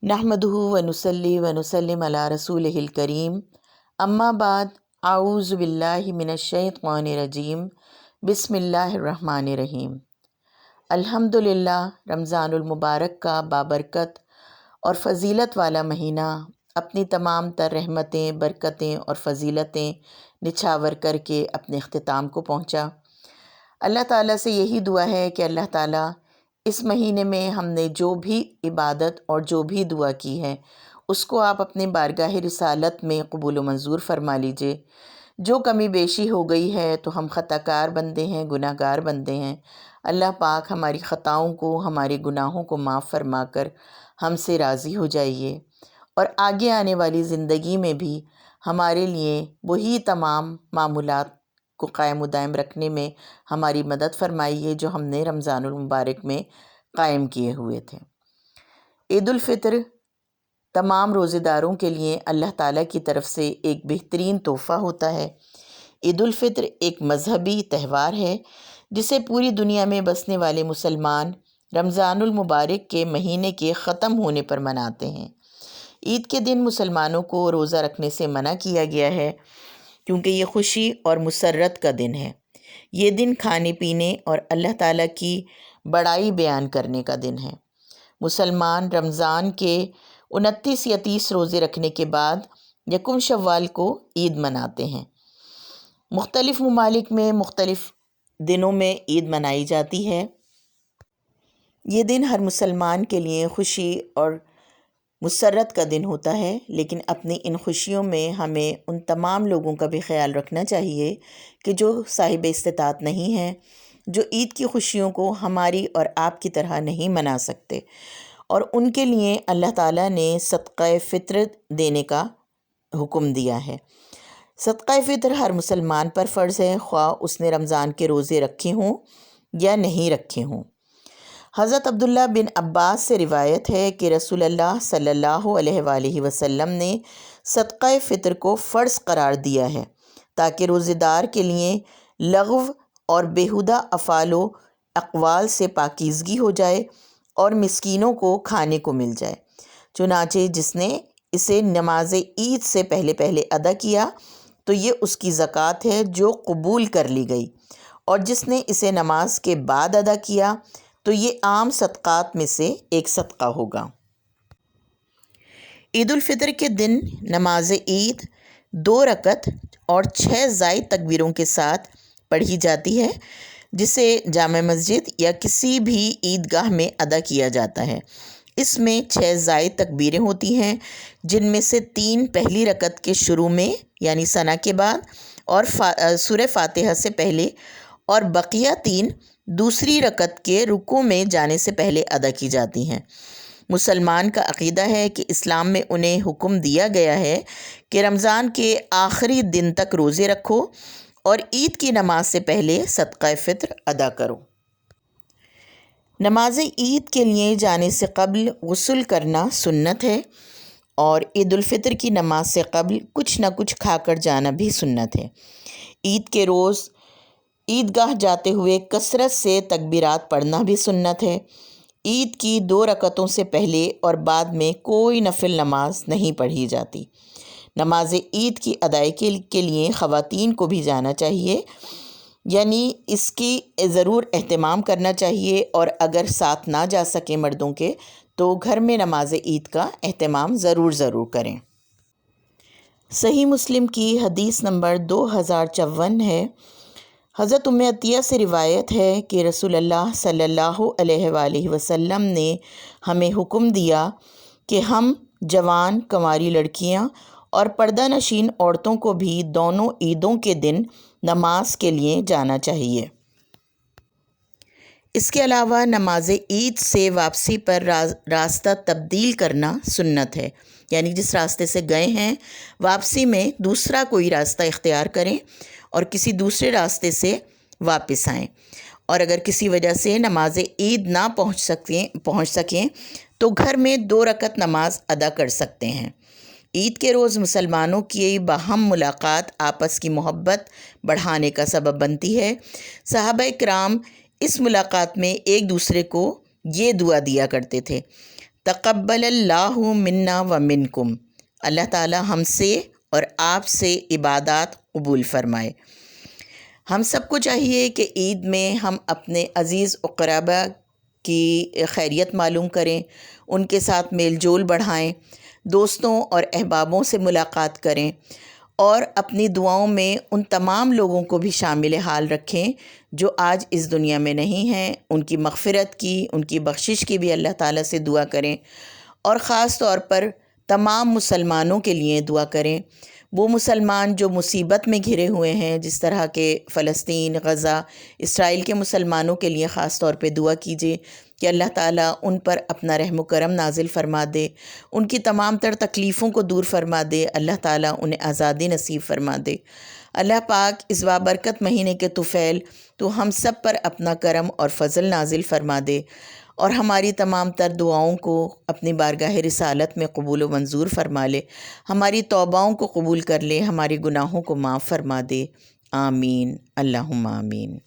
नहमदुहु व नुसल्ली व नुसल्लिम अला रसूलिहिल करीम, अम्मा बाद, आऊज़ु बिल्लाहि मिनश्शैतानिर रजीम, बिस्मिल्लाहिर रहमानिर रहीम। अल्हम्दुलिल्लाह, रमज़ानुल मुबारक का बाबरकत और फ़जीलत वाला महीना अपनी तमाम तर रहमतें, बरकतें और फ़जीलतें निछावर करके अपने इख्तिताम को पहुँचा। अल्लाह ताला से यही दुआ है कि अल्लाह ताला इस महीने में हमने जो भी इबादत और जो भी दुआ की है उसको आप अपने बारगाह रिसालत में कबूल व मंजूर फरमा लीजिए। जो कमी बेशी हो गई है तो हम ख़ताकार बंदे हैं, गुनाहगार बंदे हैं। अल्लाह पाक हमारी ख़ताओं को, हमारे गुनाहों को माफ़ फरमा कर हमसे राज़ी हो जाइए और आगे आने वाली ज़िंदगी में भी हमारे लिए वही तमाम मामूलात को कायम दायम रखने में हमारी मदद फरमाइए जो हमने रमज़ानुल मुबारक में कायम किए हुए थे। ईद उल फितर तमाम रोज़ेदारों के लिए अल्लाह ताला की तरफ से एक बेहतरीन तोहफ़ा होता है। ईद उल फितर एक मजहबी त्यौहार है जिसे पूरी दुनिया में बसने वाले मुसलमान रमज़ानुल मुबारक के महीने के ख़त्म होने पर मनाते हैं। ईद के दिन मुसलमानों को रोज़ा रखने से मना किया गया है क्योंकि ये खुशी और मुसर्रत का दिन है। ये दिन खाने पीने और अल्लाह ताला की बड़ाई बयान करने का दिन है। मुसलमान रमज़ान के 29 या 30 रोज़े रखने के बाद यकुम शव्वाल को ईद मनाते हैं। मुख्तलिफ़ ममालिक में मुख्तलिफ़ दिनों में ईद मनाई जाती है। ये दिन हर मुसलमान के लिए खुशी और मुसर्रत का दिन होता है, लेकिन अपनी इन खुशियों में हमें उन तमाम लोगों का भी ख्याल रखना चाहिए कि जो साहिब इस्तिताअत नहीं हैं, जो ईद की खुशियों को हमारी और आपकी तरह नहीं मना सकते, और उनके लिए अल्लाह ताला ने सदक़ा फ़ित्र देने का हुक्म दिया है। सदक़ा फ़ित्र हर मुसलमान पर फ़र्ज़ है, ख्वाह उसने रमज़ान के रोज़े रखे हों या नहीं रखे हों। हज़रत अब्दुल्ला बिन अब्बास से रिवायत है कि रसूलुल्लाह सल्लल्लाहु अलैहि वसल्लम ने सदक़ा फ़ित्र को फ़र्ज़ करार दिया है ताकि रोज़ेदार के लिए लग़व और बेहुदा अफ़ालो अक़वाल से पाकीज़गी हो जाए और मिस्कीनों को खाने को मिल जाए। चुनाचे जिसने इसे नमाज ईद से पहले पहले अदा किया तो ये उसकी ज़कात है जो कबूल कर ली गई, और जिसने इसे नमाज के बाद अदा किया तो ये आम सदक़ात में से एक सदक़ा होगा। ईद उल फितर के दिन नमाज ईद 2 रकत और 6 ज़ायद तकबीरों के साथ पढ़ी जाती है, जिसे जामे मस्जिद या किसी भी ईदगाह में अदा किया जाता है। इसमें 6 ज़ायद तकबीरें होती हैं, जिनमें से 3 पहली रकत के शुरू में यानी सना के बाद और सूरह फातिहा से पहले, और बकिया 3 दूसरी रकत के रुकू में जाने से पहले अदा की जाती हैं। मुसलमान का अक़ीदा है कि इस्लाम में उन्हें हुक्म दिया गया है कि रमज़ान के आखिरी दिन तक रोज़े रखो और ईद की नमाज से पहले सदक़ा फ़ित्र अदा करो। नमाज ईद के लिए जाने से क़ब्ल गुस्ल करना सुन्नत है, और ईद उल फितर की नमाज से क़ब्ल कुछ न कुछ खाकर जाना भी सुन्नत है। ईद के रोज़ ईदगाह जाते हुए कसरत से तकबीरात पढ़ना भी सुन्नत है। ईद की 2 रकतों से पहले और बाद में कोई नफिल नमाज नहीं पढ़ी जाती। नमाज ईद की अदायगी के लिए ख़वातीन को भी जाना चाहिए, यानी इसकी ज़रूर एहतमाम करना चाहिए, और अगर साथ ना जा सके मर्दों के तो घर में नमाज ईद का एहतमाम ज़रूर करें। सही मुस्लिम की हदीस नंबर 2054 है। हज़रत उम्मे अतिया से रिवायत है कि रसूलुल्लाह सल्लल्लाहु अलैहि वसल्लम ने हमें हुक्म दिया कि हम जवान कंवारी लड़कियां और पर्दा नशीन औरतों को भी दोनों ईदों के दिन नमाज के लिए जाना चाहिए। इसके अलावा नमाज ईद से वापसी पर रास्ता तब्दील करना सुन्नत है, यानी जिस रास्ते से गए हैं वापसी में दूसरा कोई रास्ता इख्तियार करें और किसी दूसरे रास्ते से वापस आएं, और अगर किसी वजह से नमाज ईद ना पहुंच सकें तो घर में 2 रकत नमाज अदा कर सकते हैं। ईद के रोज़ मुसलमानों की बाहम मुलाकात आपस की मोहब्बत बढ़ाने का सबब बनती है। सहाबा-ए-किराम इस मुलाकात में एक दूसरे को ये दुआ दिया करते थे تقبل اللہ منا و منکم، اللہ تعالی ہم سے اور آپ سے عبادات قبول فرمائے۔ ہم سب کو چاہیے کہ عید میں ہم اپنے عزیز اقربا کی خیریت معلوم کریں، ان کے ساتھ میل جول بڑھائیں، دوستوں اور احبابوں سے ملاقات کریں، اور اپنی دعاؤں میں ان تمام لوگوں کو بھی شامل حال رکھیں جو آج اس دنیا میں نہیں ہیں، ان کی مغفرت کی، ان کی بخشش کی بھی اللہ تعالیٰ سے دعا کریں، اور خاص طور پر تمام مسلمانوں کے لیے دعا کریں، وہ مسلمان جو مصیبت میں گھرے ہوئے ہیں، جس طرح کہ فلسطین، غزہ، اسرائیل کے مسلمانوں کے لیے خاص طور پہ دعا کیجیے کہ اللہ تعالیٰ ان پر اپنا رحم و کرم نازل فرما دے، ان کی تمام تر تکلیفوں کو دور فرما دے، اللہ تعالیٰ انہیں آزادی نصیب فرما دے۔ اللہ پاک اس بابرکت مہینے کے طفیل تو ہم سب پر اپنا کرم اور فضل نازل فرما دے، اور ہماری تمام تر دعاؤں کو اپنی بارگاہ رسالت میں قبول و منظور فرما لے، ہماری توباؤں کو قبول کر لے، ہمارے گناہوں کو معاف فرما دے۔ آمین، اللہم آمین۔